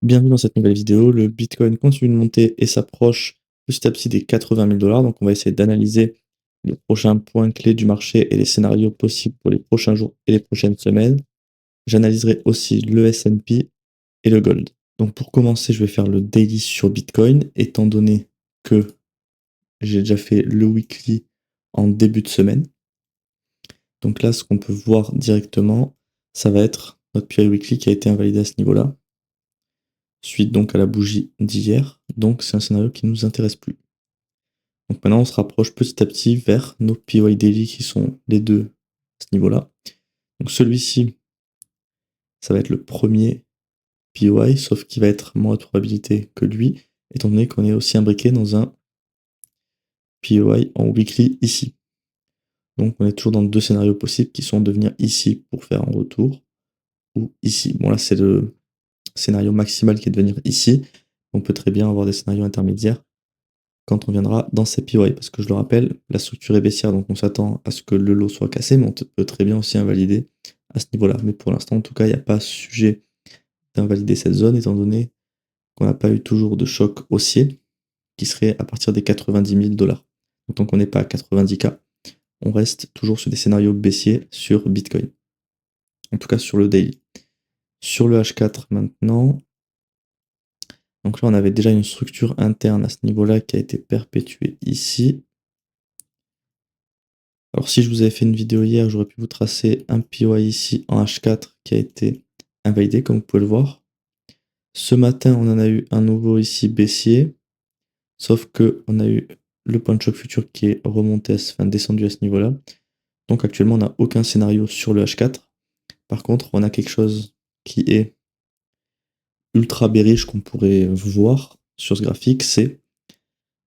Bienvenue dans cette nouvelle vidéo. Le Bitcoin continue de monter et s'approche petit à petit des 80 000 $. Donc, on va essayer d'analyser les prochains points clés du marché et les scénarios possibles pour les prochains jours et les prochaines semaines. J'analyserai aussi le S&P et le gold. Donc, pour commencer, je vais faire le daily sur Bitcoin, étant donné que j'ai déjà fait le weekly en début de semaine. Donc là, ce qu'on peut voir directement, ça va être notre PI weekly qui a été invalidé à ce niveau-là. Suite donc à la bougie d'hier, donc c'est un scénario qui ne nous intéresse plus. Donc maintenant on se rapproche petit à petit vers nos PY daily qui sont les deux à ce niveau-là. Donc celui-ci, ça va être le premier PY, sauf qu'il va être moins de probabilité que lui, étant donné qu'on est aussi imbriqué dans un PY en weekly ici. Donc on est toujours dans deux scénarios possibles qui sont de venir ici pour faire un retour, ou ici. Bon là c'est le scénario maximal qui est de venir ici. On peut très bien avoir des scénarios intermédiaires quand on viendra dans ces PY, parce que je le rappelle, la structure est baissière, donc on s'attend à ce que le lot soit cassé, mais on peut très bien aussi invalider à ce niveau-là. Mais pour l'instant, en tout cas, il n'y a pas sujet d'invalider cette zone, étant donné qu'on n'a pas eu toujours de choc haussier, qui serait à partir des 90 000 $. Donc tant qu'on n'est pas à 90K, on reste toujours sur des scénarios baissiers sur Bitcoin. En tout cas sur le daily. Sur le H4 maintenant, donc là on avait déjà une structure interne à ce niveau-là qui a été perpétuée ici. Alors si je vous avais fait une vidéo hier, j'aurais pu vous tracer un PY ici en H4 qui a été invalidé, comme vous pouvez le voir. Ce matin, on en a eu un nouveau ici baissier, sauf que on a eu le point de choc futur qui est remonté, descendu à ce niveau-là. Donc actuellement, on n'a aucun scénario sur le H4. Par contre, on a quelque chose qui est ultra bearish qu'on pourrait voir sur ce graphique, c'est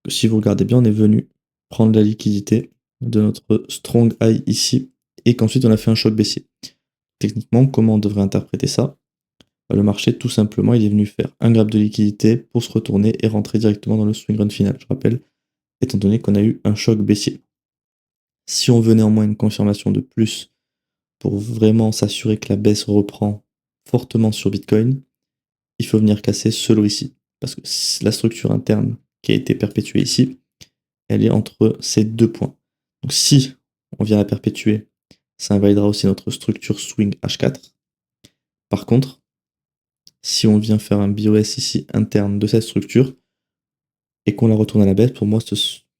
que si vous regardez bien, on est venu prendre la liquidité de notre strong high ici et qu'ensuite on a fait un choc baissier. Techniquement, comment on devrait interpréter ça? Le marché, tout simplement, il est venu faire un grab de liquidité pour se retourner et rentrer directement dans le swing run final. Je rappelle, étant donné qu'on a eu un choc baissier. Si on veut néanmoins une confirmation de plus pour vraiment s'assurer que la baisse reprend fortement sur Bitcoin, il faut venir casser ce lot ici. Parce que la structure interne qui a été perpétuée ici, elle est entre ces deux points. Donc si on vient la perpétuer, ça invalidera aussi notre structure swing H4. Par contre, si on vient faire un BOS ici interne de cette structure et qu'on la retourne à la baisse, pour moi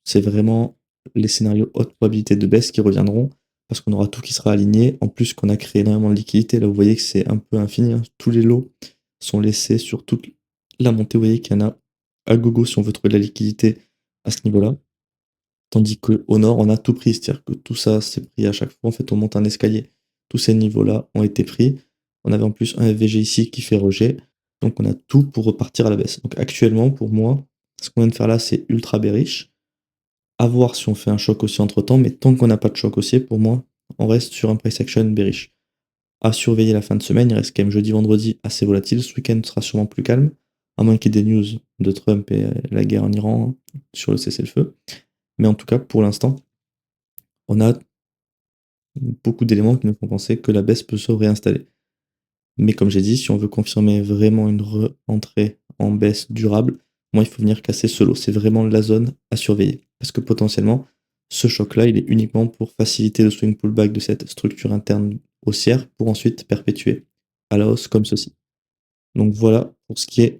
c'est vraiment les scénarios haute probabilité de baisse qui reviendront parce qu'on aura tout qui sera aligné, en plus qu'on a créé énormément de liquidité. Là vous voyez que c'est un peu infini, hein. Tous les lots sont laissés sur toute la montée, vous voyez qu'il y en a à gogo si on veut trouver de la liquidité à ce niveau-là. Tandis qu'au nord, on a tout pris, c'est-à-dire que tout ça, c'est pris à chaque fois. En fait, on monte un escalier. Tous ces niveaux-là ont été pris. On avait en plus un FVG ici qui fait rejet. Donc, on a tout pour repartir à la baisse. Donc, actuellement, pour moi, ce qu'on vient de faire là, c'est ultra bearish. À voir si on fait un choc haussier entre temps, mais tant qu'on n'a pas de choc haussier, pour moi, on reste sur un price action bearish. À surveiller la fin de semaine, il reste quand même jeudi, vendredi assez volatile. Ce week-end sera sûrement plus calme, à moins qu'il y ait des news de Trump et la guerre en Iran sur le cessez-le-feu. Mais en tout cas, pour l'instant, on a beaucoup d'éléments qui nous font penser que la baisse peut se réinstaller. Mais comme j'ai dit, si on veut confirmer vraiment une rentrée en baisse durable, moi, il faut venir casser ce lot. C'est vraiment la zone à surveiller. Parce que potentiellement, ce choc-là, il est uniquement pour faciliter le swing pullback de cette structure interne haussière pour ensuite perpétuer à la hausse comme ceci. Donc voilà pour ce qui est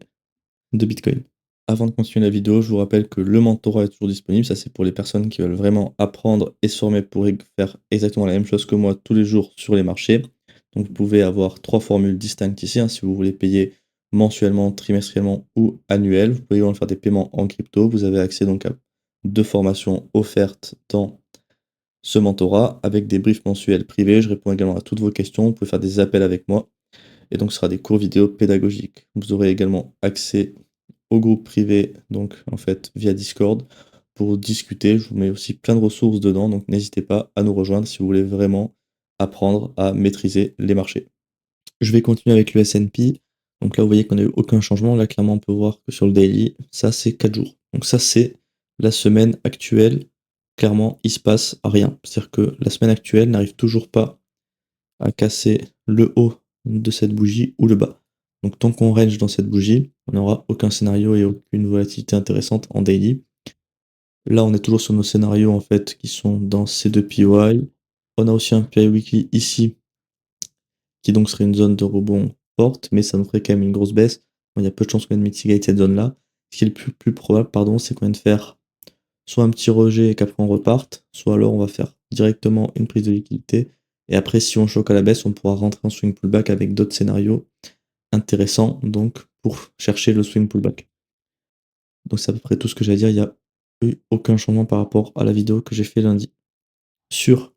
de Bitcoin. Avant de continuer la vidéo, je vous rappelle que le mentorat est toujours disponible. Ça, c'est pour les personnes qui veulent vraiment apprendre et se former pour faire exactement la même chose que moi tous les jours sur les marchés. Donc, vous pouvez avoir 3 formules distinctes ici, hein, si vous voulez payer mensuellement, trimestriellement ou annuel. Vous pouvez également faire des paiements en crypto. Vous avez accès donc à 2 formations offertes dans ce mentorat avec des briefs mensuels privés. Je réponds également à toutes vos questions. Vous pouvez faire des appels avec moi. Et donc, ce sera des cours vidéo pédagogiques. Vous aurez également accès au groupe privé, donc en fait via Discord, pour discuter. Je vous mets aussi plein de ressources dedans, donc n'hésitez pas à nous rejoindre si vous voulez vraiment apprendre à maîtriser les marchés. Je vais continuer avec le S&P. Donc là, vous voyez qu'on n'a eu aucun changement. Là, clairement, on peut voir que sur le daily, ça, c'est 4 jours. Donc ça, c'est la semaine actuelle. Clairement, il se passe rien. C'est-à-dire que la semaine actuelle n'arrive toujours pas à casser le haut de cette bougie ou le bas. Donc tant qu'on range dans cette bougie, on n'aura aucun scénario et aucune volatilité intéressante en daily. Là, on est toujours sur nos scénarios en fait qui sont dans ces deux POI. On a aussi un PI weekly ici qui donc serait une zone de rebond forte, mais ça nous ferait quand même une grosse baisse. Il y a peu de chances qu'on vienne mitigate cette zone-là. Ce qui est le plus probable, pardon, c'est qu'on vienne faire soit un petit rejet et qu'après on reparte, soit alors on va faire directement une prise de liquidité. Et après, si on choque à la baisse, on pourra rentrer en swing pullback avec d'autres scénarios intéressants, donc pour chercher le swing pullback. Donc c'est à peu près tout ce que j'ai à dire. Il n'y a eu aucun changement par rapport à la vidéo que j'ai fait lundi. Sur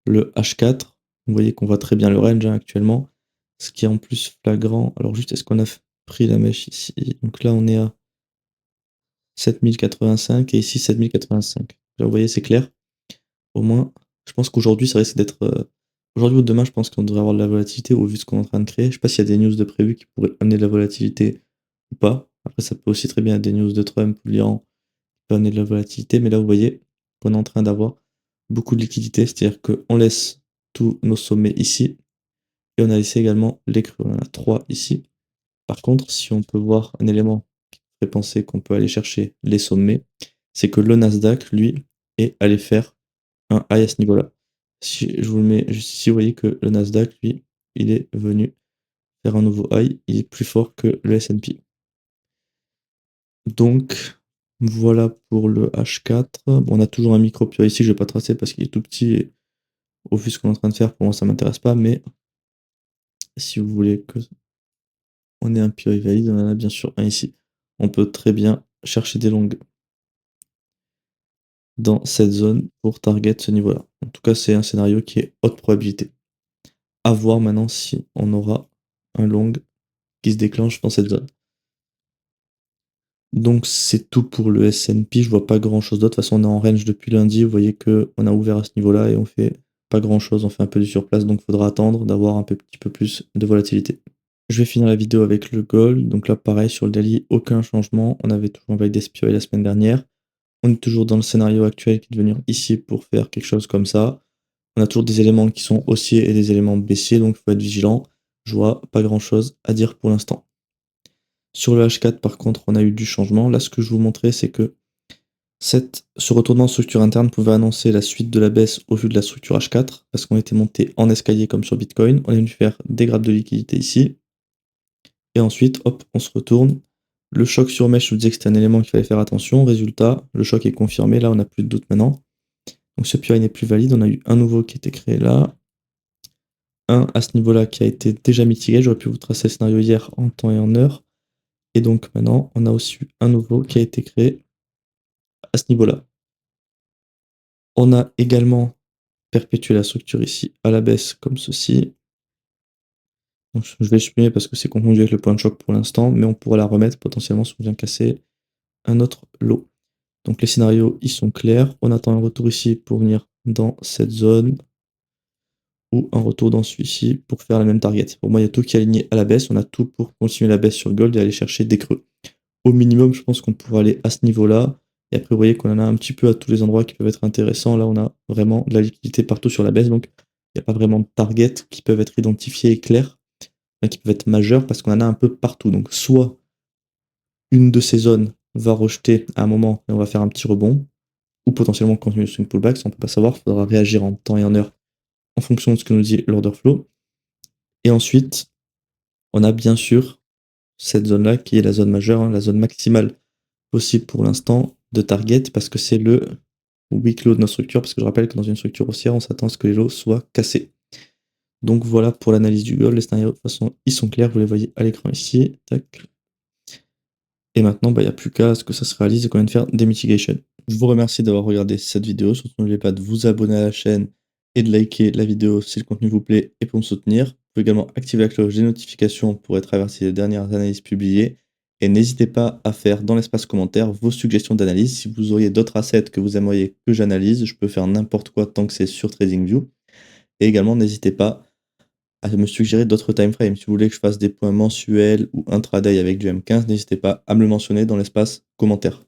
le H4, vous voyez qu'on voit très bien le range hein, actuellement. Ce qui est en plus flagrant. Alors juste, est-ce qu'on a pris la mèche ici? Donc là, on est à 7085 et ici 7085. Là, vous voyez, c'est clair. Au moins, je pense qu'aujourd'hui, ça risque d'être... aujourd'hui ou demain, je pense qu'on devrait avoir de la volatilité au vu de ce qu'on est en train de créer. Je sais pas s'il y a des news de prévu qui pourraient amener de la volatilité ou pas. Après, ça peut aussi très bien être des news de Trump ou de l'Iran qui peuvent amener de la volatilité. Mais là, vous voyez qu'on est en train d'avoir beaucoup de liquidité. C'est-à-dire qu'on laisse tous nos sommets ici. Et on a laissé également les creux. On en a 3 ici. Par contre, si on peut voir un élément qui fait penser qu'on peut aller chercher les sommets, c'est que le Nasdaq, lui, est allé faire un high à ce niveau-là. Si je vous le mets juste ici, vous voyez que le Nasdaq, lui, il est venu faire un nouveau high. Il est plus fort que le S&P. Donc, voilà pour le H4. Bon, on a toujours un micro pure ici, je ne vais pas tracer parce qu'il est tout petit. Et au vu de ce qu'on est en train de faire, pour moi, ça ne m'intéresse pas. Mais si vous voulez que on ait un pure valide, on en a bien sûr un ici. On peut très bien chercher des longues dans cette zone pour target ce niveau-là. En tout cas, c'est un scénario qui est haute probabilité. À voir maintenant si on aura un long qui se déclenche dans cette zone. Donc c'est tout pour le S&P, je vois pas grand chose d'autre. De toute façon, on est en range depuis lundi, vous voyez qu'on a ouvert à ce niveau-là et on fait pas grand chose, on fait un peu du surplace, donc il faudra attendre d'avoir un petit peu plus de volatilité. Je vais finir la vidéo avec le gold, donc là pareil sur le daily, aucun changement, on avait toujours envoyé des SPY la semaine dernière. On est toujours dans le scénario actuel qui est de venir ici pour faire quelque chose comme ça. On a toujours des éléments qui sont haussiers et des éléments baissiers, donc il faut être vigilant. Je vois pas grand chose à dire pour l'instant. Sur le H4, par contre, on a eu du changement. Là, ce que je vous montrais, c'est que ce retournement en structure interne pouvait annoncer la suite de la baisse au vu de la structure H4, parce qu'on était monté en escalier comme sur Bitcoin. On est venu faire des grappes de liquidité ici. Et ensuite, hop, on se retourne. Le choc sur mèche, je vous disais que c'était un élément qu'il fallait faire attention. Résultat, le choc est confirmé. Là, on n'a plus de doute maintenant. Donc ce PI n'est plus valide. On a eu un nouveau qui était créé là. Un à ce niveau-là qui a été déjà mitigé. J'aurais pu vous tracer le scénario hier en temps et en heure. Et donc maintenant, on a aussi eu un nouveau qui a été créé à ce niveau-là. On a également perpétué la structure ici à la baisse comme ceci. Donc, je vais supprimer parce que c'est confondu avec le point de choc pour l'instant, mais on pourra la remettre potentiellement si on vient casser un autre lot. Donc les scénarios, ils sont clairs. On attend un retour ici pour venir dans cette zone ou un retour dans celui-ci pour faire la même target. Pour moi, il y a tout qui est aligné à la baisse. On a tout pour continuer la baisse sur le gold et aller chercher des creux. Au minimum, je pense qu'on pourra aller à ce niveau-là. Et après, vous voyez qu'on en a un petit peu à tous les endroits qui peuvent être intéressants. Là, on a vraiment de la liquidité partout sur la baisse. Donc, il n'y a pas vraiment de target qui peuvent être identifiés et clairs, qui peuvent être majeurs parce qu'on en a un peu partout. Donc, soit une de ces zones va rejeter à un moment et on va faire un petit rebond, ou potentiellement continuer sur une pullback. Ça, on ne peut pas savoir. Il faudra réagir en temps et en heure en fonction de ce que nous dit l'order flow. Et ensuite, on a bien sûr cette zone-là qui est la zone majeure, hein, la zone maximale possible pour l'instant de target parce que c'est le weak low de notre structure, parce que je rappelle que dans une structure haussière, on s'attend à ce que les lows soient cassés. Donc voilà pour l'analyse du gold. Les scénarios de toute façon ils sont clairs, vous les voyez à l'écran ici. Tac. Et maintenant, il n'y a plus qu'à ce que ça se réalise et qu'on vienne faire des mitigations. Je vous remercie d'avoir regardé cette vidéo. Surtout, n'oubliez pas de vous abonner à la chaîne et de liker la vidéo si le contenu vous plaît et pour me soutenir. Vous pouvez également activer la cloche des notifications pour être averti des dernières analyses publiées. Et n'hésitez pas à faire dans l'espace commentaire vos suggestions d'analyse. Si vous auriez d'autres assets que vous aimeriez que j'analyse, je peux faire n'importe quoi tant que c'est sur TradingView. Et également, n'hésitez pas à me suggérer d'autres timeframes. Si vous voulez que je fasse des points mensuels ou intraday avec du M15, n'hésitez pas à me le mentionner dans l'espace commentaire.